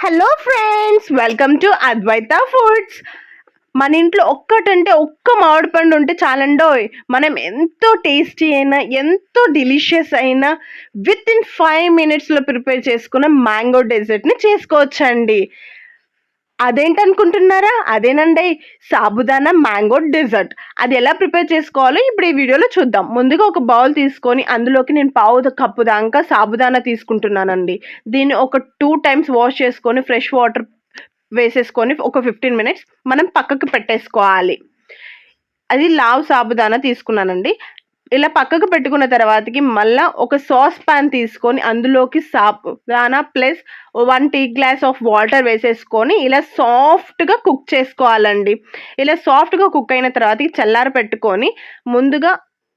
Hello friends, welcome to Advaita foods. మన ఇంట్లో ఒక్కటంటే ఒక్క మామిడి పండు ఉంటే చాలండోయ్, మనం ఎంతో టేస్టీ అయినా ఎంతో డెలిషియస్ అయినా విత్ ఇన్ 5 minutesలో ప్రిపేర్ చేసుకున్న మ్యాంగో డెజర్ట్ని చేసుకోవచ్చండి. అదేంటనుకుంటున్నారా? అదేనండి సాబుదానా మ్యాంగో డెజర్ట్. అది ఎలా ప్రిపేర్ చేసుకోవాలో ఇప్పుడు ఈ వీడియోలో చూద్దాం. ముందుగా ఒక బౌల్ తీసుకొని అందులోకి నేను పావు కప్పు దాకా సాబుదానా తీసుకుంటున్నానండి. దీన్ని ఒక 2 times వాష్ చేసుకొని ఫ్రెష్ వాటర్ వేసేసుకొని ఒక 15 minutes మనం పక్కకు పెట్టేసుకోవాలి. అది లావు సాబుదానా తీసుకున్నానండి. ఇలా పక్కకు పెట్టుకున్న తర్వాతకి మళ్ళా ఒక సాస్ పాన్ తీసుకొని అందులోకి sabudana plus 1 tea glass of water వేసేసుకొని ఇలా సాఫ్ట్గా కుక్ చేసుకోవాలండి. ఇలా సాఫ్ట్గా కుక్ అయిన తర్వాత చల్లార పెట్టుకొని ముందుగా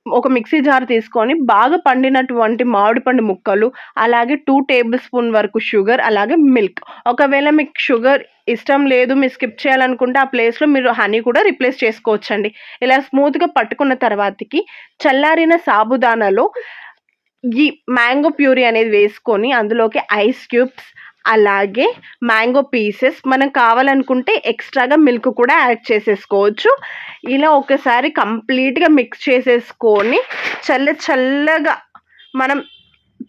ఒక మిక్సీ జార్ తీసుకొని బాగా పండినటువంటి మామిడి పండు ముక్కలు, అలాగే 2 tablespoon వరకు షుగర్, అలాగే మిల్క్. ఒకవేళ మీకు షుగర్ ఇష్టం లేదు, మీరు స్కిప్ చేయాలనుకుంటే ఆ ప్లేస్లో మీరు హనీ కూడా రీప్లేస్ చేసుకోవచ్చండి. ఇలా స్మూత్గా పట్టుకున్న తర్వాతకి చల్లారిన సాబుదానాలో ఈ మ్యాంగో ప్యూరీ అనేది వేసుకొని అందులోకి ఐస్ క్యూబ్స్, అలాగే మ్యాంగో పీసెస్, మనం కావాలనుకుంటే ఎక్స్ట్రాగా మిల్క్ కూడా యాడ్ చేసేసుకోవచ్చు. ఇలా ఒకసారి కంప్లీట్గా మిక్స్ చేసేసుకొని చల్లగా మనం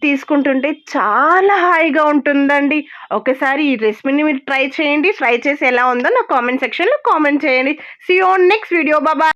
తీసుకుంటుంటే చాలా హాయిగా ఉంటుందండి. ఒకసారి ఈ రెసిపీని మీరు ట్రై చేయండి. ట్రై చేసి ఎలా ఉందో నా కామెంట్ సెక్షన్లో కామెంట్ చేయండి. See you on next video. Bye.